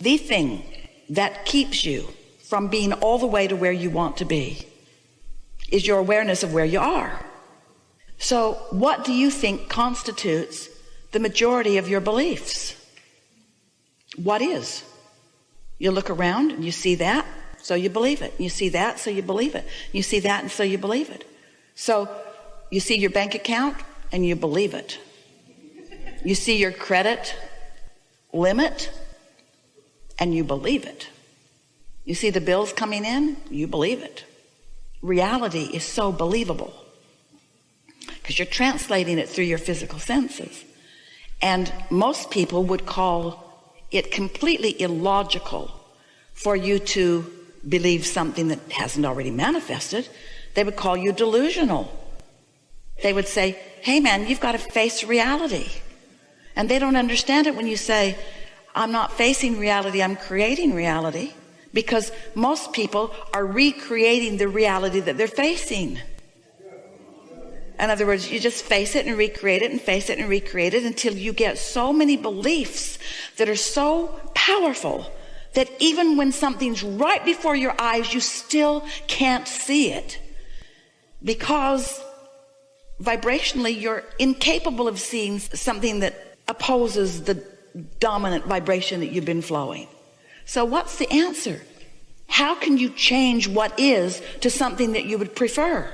The thing that keeps you from being all the way to where you want to be is your awareness of where you are. So what do you think constitutes the majority of your beliefs? What is? You look around and you see that, so you believe it. You see that, so you believe it. You see that, and so you believe it. So you see your bank account and you believe it. You see your credit limit and you believe it. You see the bills coming in, you believe it. Reality is so believable because you're translating it through your physical senses. And most people would call it completely illogical for you to believe something that hasn't already manifested. They would call you delusional. They would say, hey man, you've got to face reality. And they don't understand it when you say, I'm not facing reality, I'm creating reality. Because most people are recreating the reality that they're facing. In other words, you just face it and recreate it and face it and recreate it until you get so many beliefs that are so powerful that even when something's right before your eyes, you still can't see it. Because vibrationally, you're incapable of seeing something that opposes the dominant vibration that you've been flowing. So what's the answer? How can you change what is to something that you would prefer?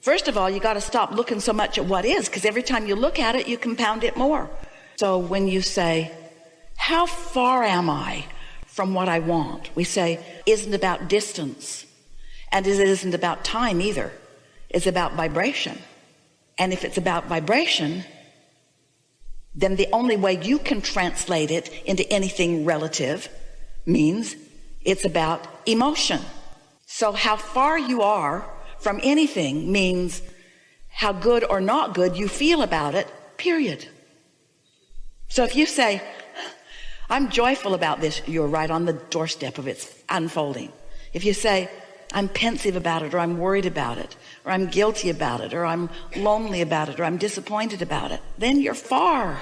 First of all, you got to stop looking so much at what is, because every time you look at it, you compound it more. So when you say, how far am I from what I want? We say, isn't about distance. And it isn't about time either. It's about vibration. And if it's about vibration, then the only way you can translate it into anything relative means it's about emotion. So how far you are from anything means how good or not good you feel about it, period. So if you say, I'm joyful about this, you're right on the doorstep of its unfolding. If you say, I'm pensive about it, or I'm worried about it, or I'm guilty about it, or I'm lonely about it, or I'm disappointed about it, then you're far.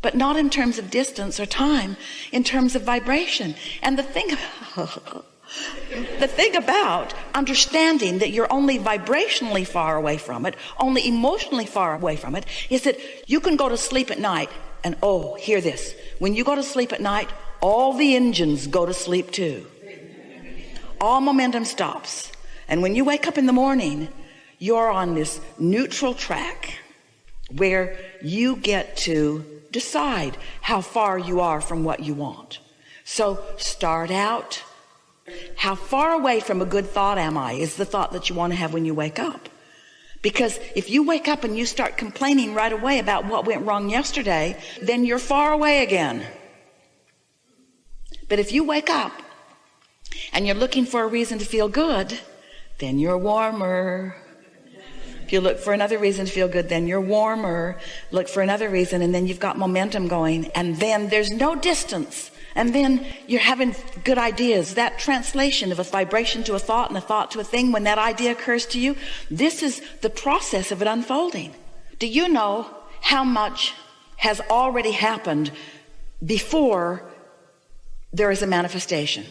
But not in terms of distance or time, in terms of vibration. And the thing about understanding that you're only vibrationally far away from it, only emotionally far away from it, is that you can go to sleep at night and, oh, hear this. When you go to sleep at night, all the engines go to sleep too. All momentum stops. And when you wake up in the morning, you're on this neutral track where you get to decide how far you are from what you want. So start out, how far away from a good thought am I, is the thought that you want to have when you wake up. Because if you wake up and you start complaining right away about what went wrong yesterday, then you're far away again. But if you wake up and you're looking for a reason to feel good, then you're warmer. If you look for another reason to feel good, then you're warmer. Look for another reason, and then you've got momentum going, and then there's no distance, and then you're having good ideas. That translation of a vibration to a thought and a thought to a thing, when that idea occurs to you, this is the process of it unfolding. Do you know how much has already happened before there is a manifestation?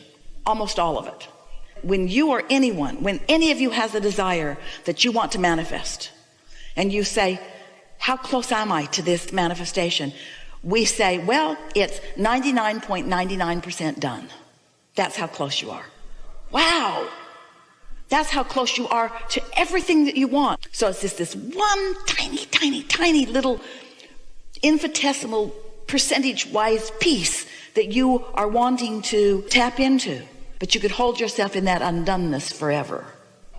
Almost all of it. When you or anyone, when any of you has a desire that you want to manifest, and you say, how close am I to this manifestation? We say, well, it's 99.99% done. That's how close you are. Wow. That's how close you are to everything that you want. So it's just this one tiny little infinitesimal percentage-wise piece that you are wanting to tap into. But you could hold yourself in that undoneness forever.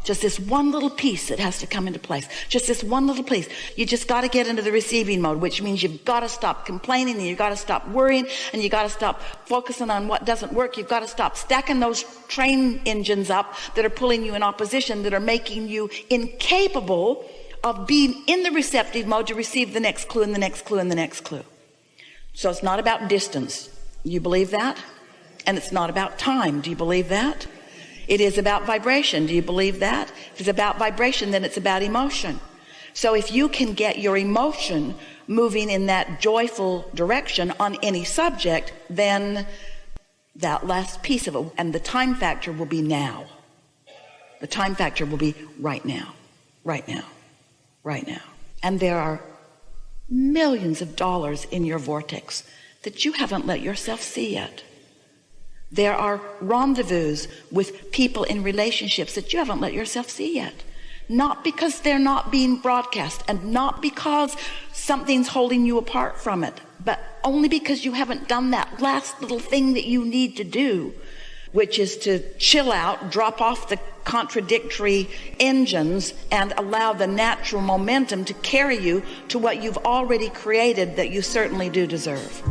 Just this one little piece that has to come into place. Just this one little piece. You just got to get into the receiving mode, which means you've got to stop complaining, and you've got to stop worrying, and you've got to stop focusing on what doesn't work. You've got to stop stacking those train engines up that are pulling you in opposition, that are making you incapable of being in the receptive mode to receive the next clue and the next clue and the next clue. So it's not about distance. You believe that? And it's not about time. Do you believe that? It is about vibration. Do you believe that? If it's about vibration, then it's about emotion. So if you can get your emotion moving in that joyful direction on any subject, then that last piece of it, and the time factor will be now. The time factor will be right now, right now, right now. And there are millions of dollars in your vortex that you haven't let yourself see yet. There are rendezvous with people in relationships that you haven't let yourself see yet. Not because they're not being broadcast, and not because something's holding you apart from it, but only because you haven't done that last little thing that you need to do, which is to chill out, drop off the contradictory engines, and allow the natural momentum to carry you to what you've already created that you certainly do deserve.